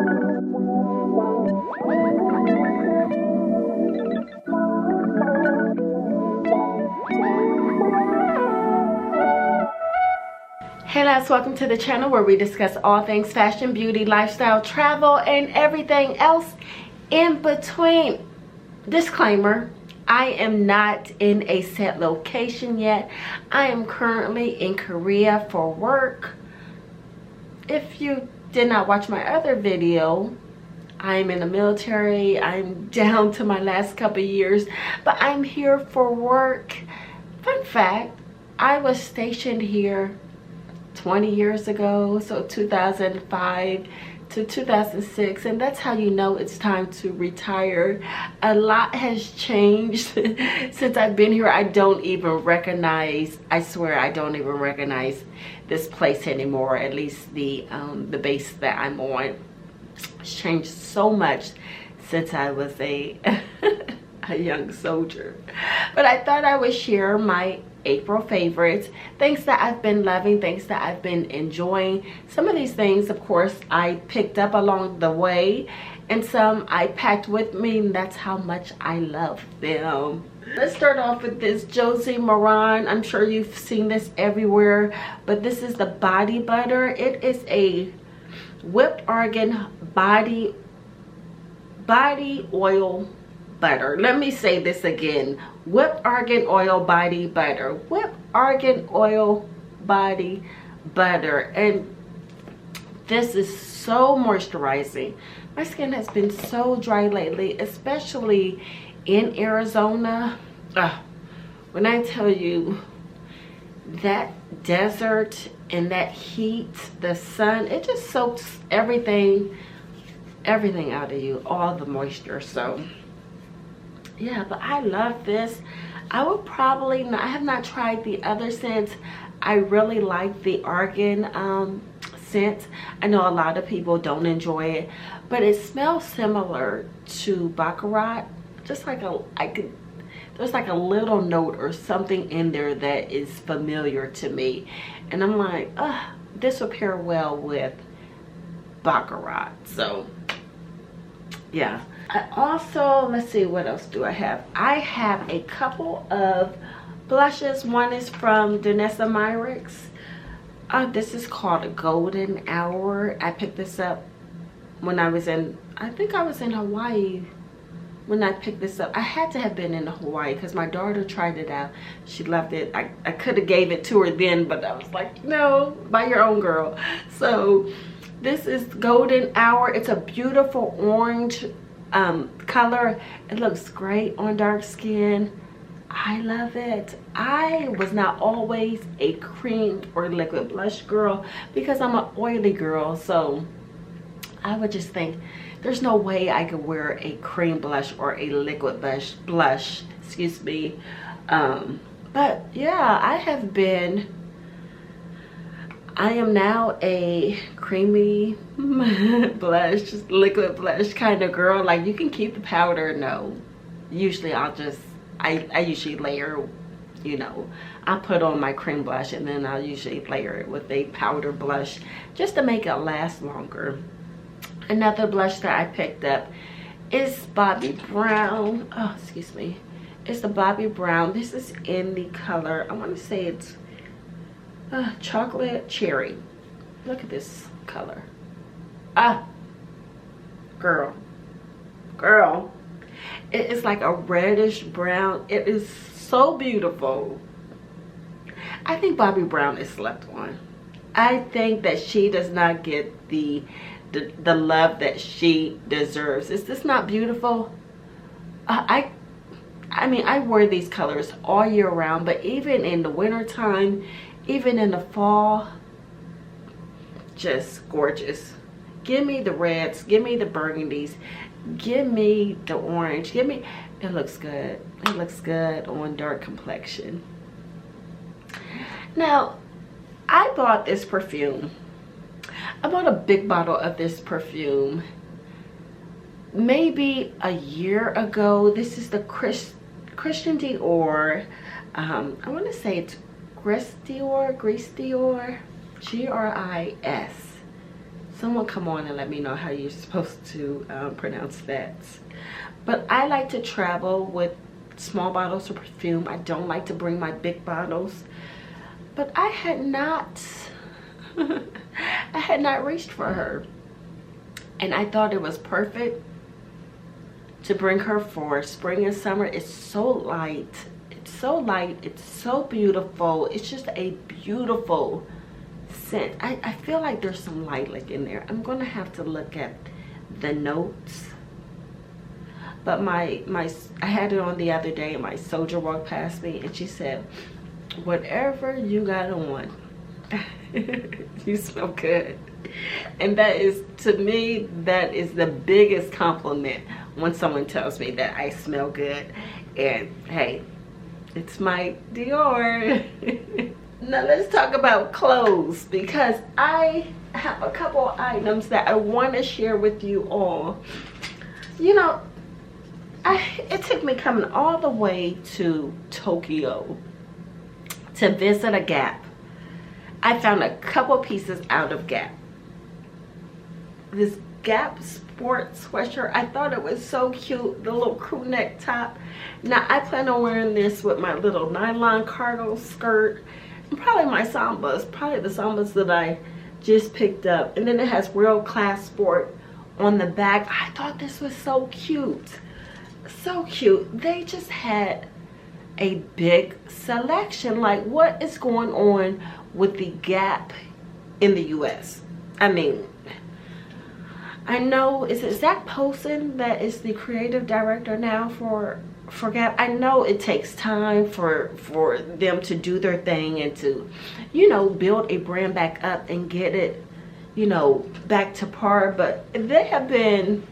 Hey lads, welcome to the channel where we discuss all things fashion, beauty, lifestyle, travel, and everything else in between. Disclaimer, I am not in a set location yet. I am currently in Korea for work. If you did not watch my other video, I'm in the military. I'm down to my last couple years, but I'm here for work. Fun fact, I was stationed here 20 years ago, so 2005 to 2006, and that's how you know it's time to retire. A lot has changed since I've been here. I don't even recognize, I swear I don't even recognize this place anymore, at least the base that I'm on. It's changed so much since I was a young soldier. But I thought I would share my April favorites, things that I've been loving, things that I've been enjoying. Some of these things, of course, I picked up along the way, and some I packed with me, and that's how much I love them. Let's start off with this Josie Maran. I'm sure you've seen this everywhere, but this is the body butter. It is a whipped argan body oil butter. Let me say this again. Whipped argan oil body butter. Whipped argan oil body butter. And this is so moisturizing. My skin has been so dry lately, especially in Arizona. When I tell you that desert and that heat, the sun, it just soaks everything out of you, all the moisture. So yeah, but I love this. I would probably not, I have not tried the other scents. I really like the Argan scent. I know a lot of people don't enjoy it, but it smells similar to Baccarat. Just like there's like a little note or something in there that is familiar to me. And I'm like, this will pair well with Baccarat. So yeah. I also, let's see, what else do I have? I have a couple of blushes. One is from Danessa Myricks. This is called a Golden Hour. I picked this up when I was in, I think I was in Hawaii when I picked this up. I had to have been in Hawaii because my daughter tried it out. She loved it. I could have gave it to her then, but I was like, no, buy your own, girl. So this is Golden Hour. It's a beautiful orange color. It looks great on dark skin. I love it. I was not always a cream or liquid blush girl because I'm an oily girl, so I would just think there's no way I could wear a cream blush or a liquid blush, excuse me. But yeah, I am now a creamy blush, liquid blush kind of girl. Like, you can keep the powder. No, usually I usually layer, you know, I put on my cream blush and then I'll usually layer it with a powder blush just to make it last longer. Another blush that I picked up is Bobbi Brown. Oh, excuse me. It's the Bobbi Brown. This is in the color, I want to say it's chocolate cherry. Look at this color. Girl, it is like a reddish brown. It is so beautiful. I think Bobbi Brown is slept on. I think that she does not get the love that she deserves. Is this not beautiful? I mean, I wear these colors all year round, but even in the winter time, even in the fall, just gorgeous. Give me the reds, give me the burgundies, give me the orange, give me, it looks good. It looks good on dark complexion. Now, I bought this perfume. I bought a big bottle of this perfume maybe a year ago. This is the Christian Dior. I want to say it's Gris Dior, Gris. Someone come on and let me know how you're supposed to pronounce that. But I like to travel with small bottles of perfume. I don't like to bring my big bottles. But I had not I had not reached for her. And I thought it was perfect to bring her for spring and summer. It's so light. It's so light. It's so beautiful. It's just a beautiful scent. I feel like there's some lilac in there. I'm gonna have to look at the notes. But I had it on the other day, and my soldier walked past me and she said, whatever you got on, you smell good. And that is, to me, that is the biggest compliment when someone tells me that I smell good. And hey, it's my Dior. Now let's talk about clothes, because I have a couple items that I want to share with you all. You know, it took me coming all the way to Tokyo to visit a Gap. I found a couple pieces out of Gap. This Gap sport sweatshirt, I thought it was so cute, the little crew neck top. Now I plan on wearing this with my little nylon cargo skirt, and probably my Sambas, probably the Sambas that I just picked up. And then it has World Class Sport on the back. I thought this was so cute. So cute. They just had a big selection. Like, what is going on with the Gap in the US? I mean, I know, is it Zach Posen that is the creative director now for Gap? I know it takes time for them to do their thing and to, you know, build a brand back up and get it, you know, back to par. But they have been,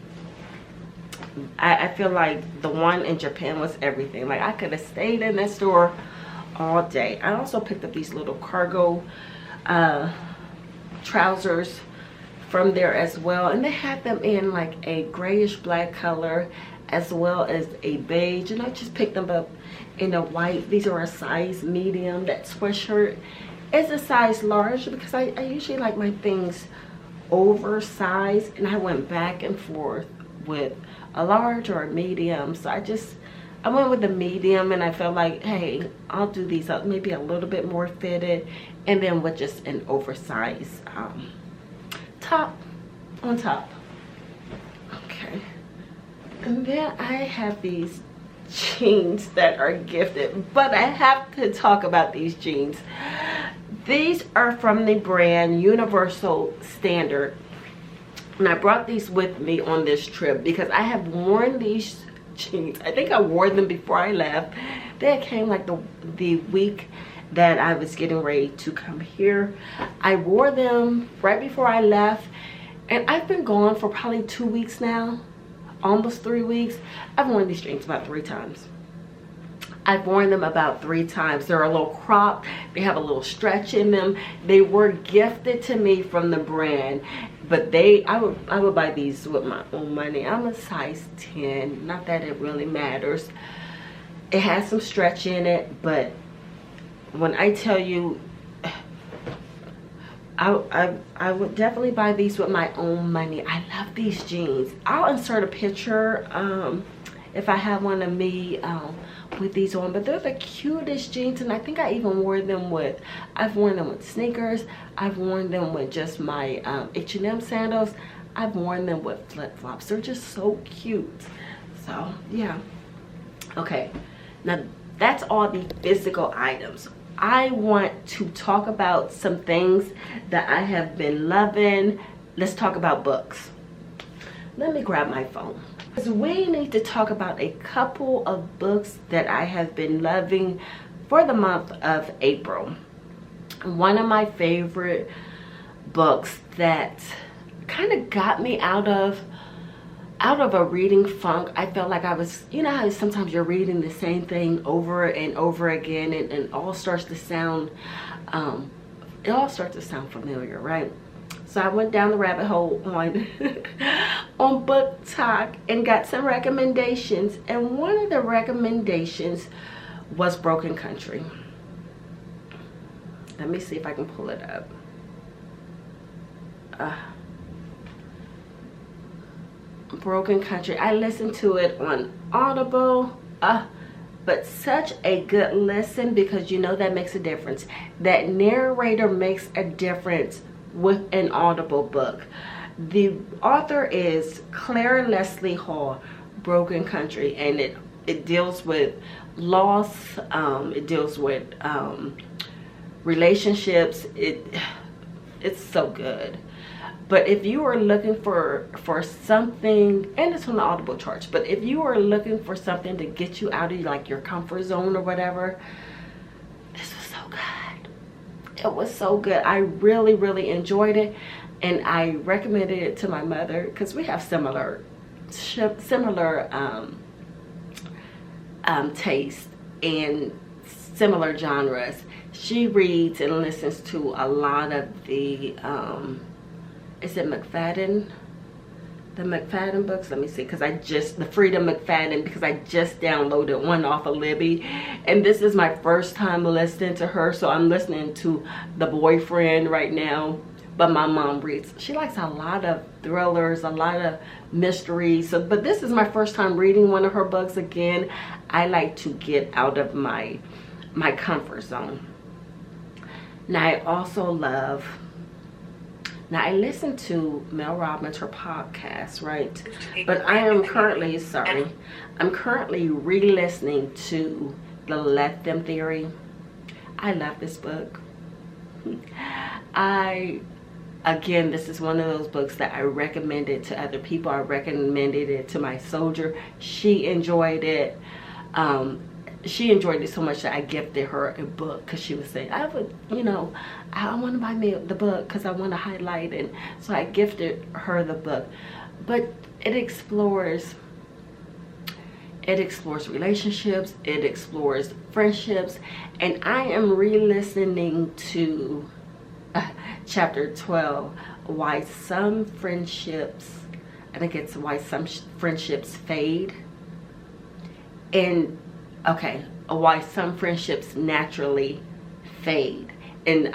I feel like the one in Japan was everything. Like, I could have stayed in that store all day. I also picked up these little cargo trousers from there as well, and they had them in like a grayish black color as well as a beige, and I just picked them up in a white. These are a size medium. That sweatshirt is a size large because I usually like my things oversized, and I went back and forth with a large or a medium. So I went with the medium, and I felt like, hey, I'll do these up maybe a little bit more fitted, and then with just an oversized top on top. Okay. And then I have these jeans that are gifted, but I have to talk about these jeans. These are from the brand Universal Standard, and I brought these with me on this trip because I have worn these jeans. I think I wore them before I left. They came like the week that I was getting ready to come here. I wore them right before I left, and I've been gone for probably 2 weeks now, almost 3 weeks. I've worn these jeans about 3 times. I've worn them about 3 times. They're a little cropped. They have a little stretch in them. They were gifted to me from the brand, but I would buy these with my own money. I'm a size 10. Not that it really matters. It has some stretch in it, but when I tell you, I would definitely buy these with my own money. I love these jeans. I'll insert a picture if I have one of me with these on, but they're the cutest jeans, and I think I even wore them with, I've worn them with sneakers, I've worn them with just my H&M sandals, I've worn them with flip-flops. They're just so cute. So yeah. Okay, now that's all the physical items. I want to talk about some things that I have been loving. Let's talk about books. Let me grab my phone. We need to talk about a couple of books that I have been loving for the month of April. One of my favorite books that kind of got me out of a reading funk. I felt like I was, you know how sometimes you're reading the same thing over and over again, and it all starts to sound familiar, right? So I went down the rabbit hole on on Book Talk and got some recommendations, and one of the recommendations was Broken Country. Let me see if I can pull it up. Broken Country. I listened to it on Audible. But such a good listen, because you know that makes a difference. That narrator makes a difference with an Audible book. The author is Clare Leslie Hall, Broken Country, and it deals with loss. It deals with relationships. It's so good. But if you are looking for something, and it's on the Audible charts, but if you are looking for something to get you out of like your comfort zone or whatever, this was so good. It was so good. I really, really enjoyed it, and I recommended it to my mother because we have similar taste and similar genres. She reads and listens to a lot of the is it McFadden? The McFadden books? Let me see, because the Freedom McFadden, because I just downloaded one off of Libby. And this is my first time listening to her, so I'm listening to The Boyfriend right now. But my mom reads. She likes a lot of thrillers, a lot of mysteries. But this is my first time reading one of her books again. I like to get out of my comfort zone. Now, I also love... Now, I listen to Mel Robbins, her podcast, right? But I am currently, I'm currently re-listening to The Let Them Theory. I love this book. Again, this is one of those books that I recommended to other people. I recommended it to my soldier. She enjoyed it. She enjoyed it so much that I gifted her a book, because she was saying, I want to buy me the book because I want to highlight it. So I gifted her the book. But it explores relationships, it explores friendships, and I am re-listening to chapter 12, why some friendships, I think it's why some friendships fade, and why some friendships naturally fade. And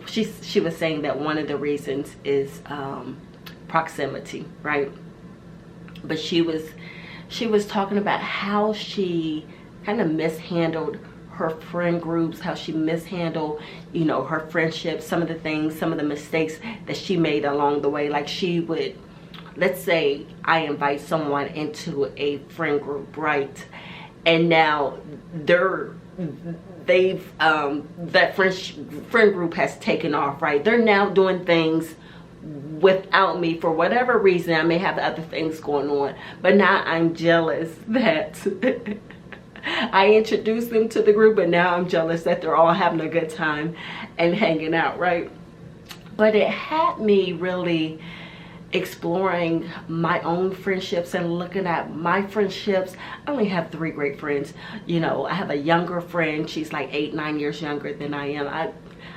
she was saying that one of the reasons is proximity, right? But she was talking about how she kind of mishandled her friend groups, how she mishandled, her friendships, some of the mistakes that she made along the way. Like, she would, let's say I invite someone into a friend group, right? And now that friend group has taken off, right? They're now doing things without me for whatever reason. I may have other things going on, but now I'm jealous that I introduced them to the group, but now I'm jealous that they're all having a good time and hanging out, right? But it had me really exploring my own friendships and looking at my friendships. I only have 3 great friends. I have a younger friend. She's like 8-9 years younger than I am.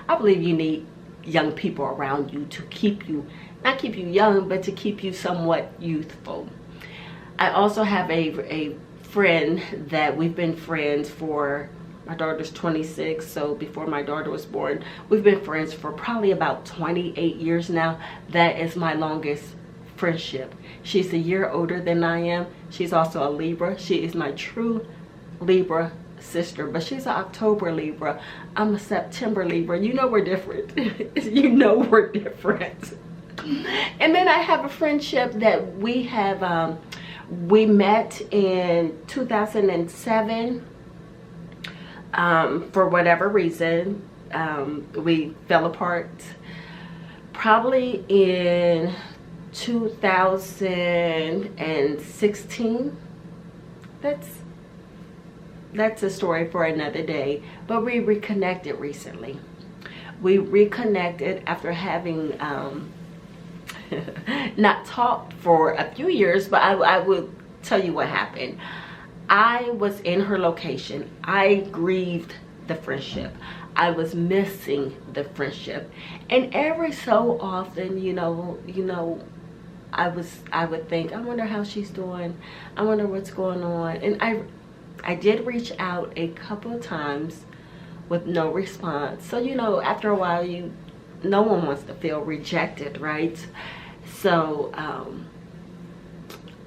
I believe you need young people around you to keep you, not keep you young, but to keep you somewhat youthful. I also have a friend that we've been friends for, my daughter's 26, so before my daughter was born, we've been friends for probably about 28 years now. That is my longest friendship. She's a year older than I am. She's also a Libra. She is my true Libra sister, but she's an October Libra. I'm a September Libra. We're different. We're different. And then I have a friendship that we have, we met in 2007. For whatever reason, we fell apart probably in 2016. That's a story for another day, but we reconnected recently. We reconnected after having not talked for a few years, but I will tell you what happened. I was in her location. I grieved the friendship. I was missing the friendship. And every so often, I would think, I wonder how she's doing. I wonder what's going on. And I did reach out a couple of times with no response. So, after a while, no one wants to feel rejected, right? So,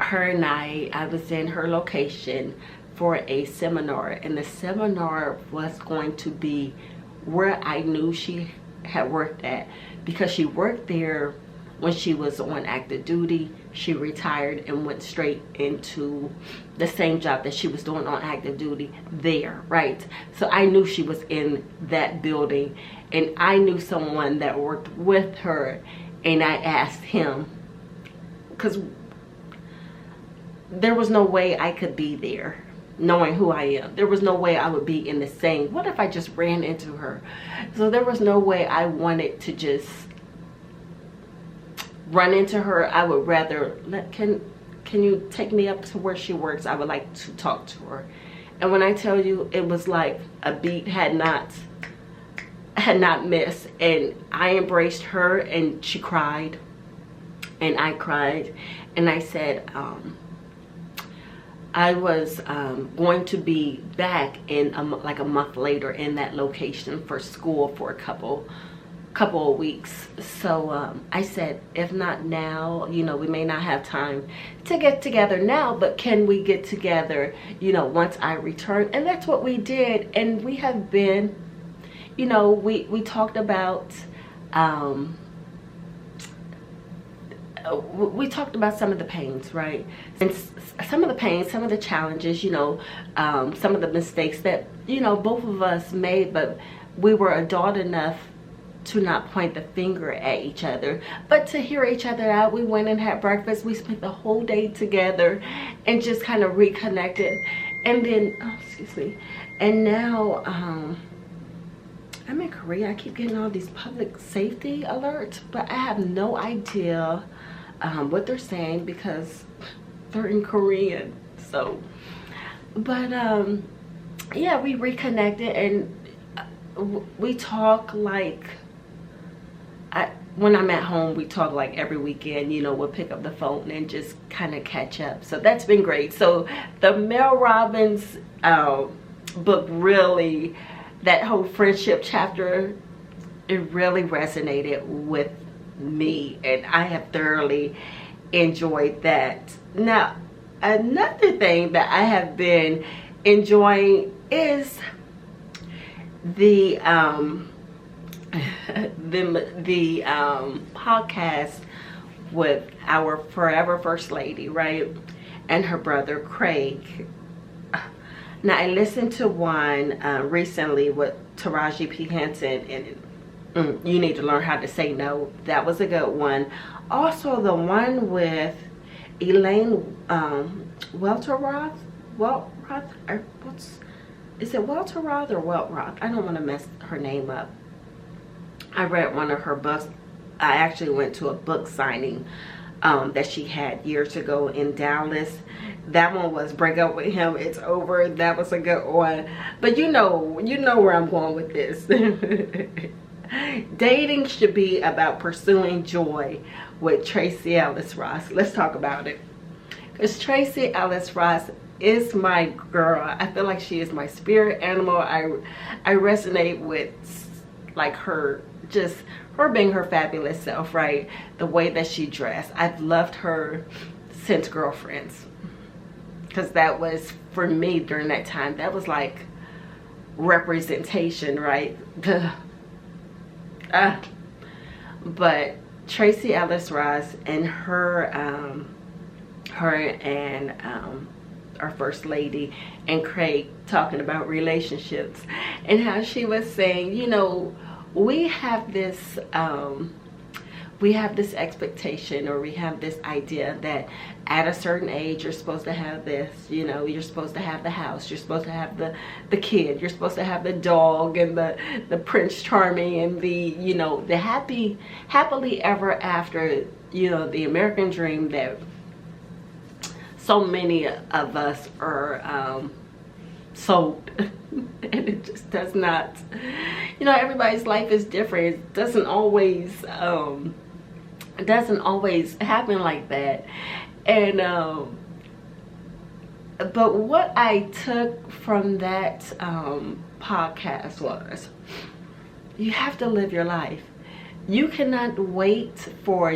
her and I was in her location for a seminar, and the seminar was going to be where I knew she had worked at, because she worked there when she was on active duty. She retired and went straight into the same job that she was doing on active duty there, right? So I knew she was in that building, and I knew someone that worked with her, and I asked him, because there was no way I could be there knowing who I am. There was no way I would be in the same, what if I just ran into her? So there was no way I wanted to just run into her. I would rather, can you take me up to where she works? I would like to talk to her. And when I tell you, it was like a beat had not missed. And I embraced her, and she cried, and I cried, and I said, I was going to be back in like a month later in that location for school for a couple of weeks. So I said, if not now, you know, we may not have time to get together now, but can we get together, you know, once I return? And that's what we did. And we have been, you know, we talked about we talked about some of the pains, right? And some of the pains, some of the challenges, you know, some of the mistakes that, you know, both of us made, but we were adult enough to not point the finger at each other, but to hear each other out. We went and had breakfast. We spent the whole day together and just kind of reconnected. And then, oh, excuse me. And now, I'm in Korea. I keep getting all these public safety alerts, but I have no idea what they're saying because they're in Korean. So, but yeah, we reconnected, and we talk like, when I'm at home, we talk like every weekend. You know, we'll pick up the phone and just kind of catch up. So that's been great. So the Mel Robbins book, really, that whole friendship chapter, it really resonated with me, and I have thoroughly enjoyed that. Now, another thing that I have been enjoying is the podcast with our forever first lady, right, and her brother Craig. Now, I listened to one recently with Taraji P. Henson, and You Need to Learn How to Say No. That was a good one. Also, the one with Elaine Welteroth? Is it Welteroth or Weltroth? I don't want to mess her name up. I read one of her books. I actually went to a book signing that she had years ago in Dallas. That one was Break Up With Him, It's Over. That was a good one. But you know where I'm going with this. Dating should be about pursuing joy with Tracee Ellis Ross. Let's talk about it. Because Tracee Ellis Ross is my girl. I feel like she is my spirit animal. I resonate with like her, just her being her fabulous self, right? The way that she dressed. I've loved her since Girlfriends, because that was, for me during that time, that was like representation, right? But Tracee Ellis Ross and her and our first lady and Craig talking about relationships, and how she was saying, you know, we have this expectation, or we have this idea that at a certain age you're supposed to have this, you know, you're supposed to have the house, you're supposed to have the kid, you're supposed to have the dog, and the Prince Charming, and the, you know, the happily ever after, you know, the American dream that so many of us are sold. And it just does not, you know, everybody's life is different. It doesn't always happen like that. And but what I took from that podcast was, you have to live your life. You cannot wait for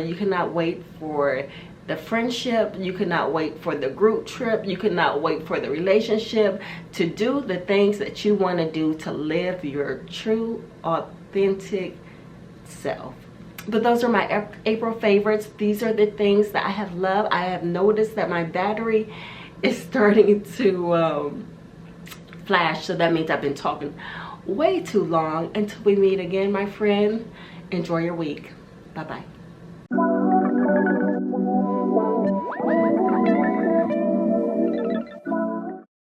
the friendship, you cannot wait for the group trip, you cannot wait for the relationship, to do the things that you want to do to live your true, authentic self. But those are my April favorites. These are the things that I have loved. I have noticed that my battery is starting to flash, so that means I've been talking way too long. Until we meet again, my friend, enjoy your week. Bye-bye.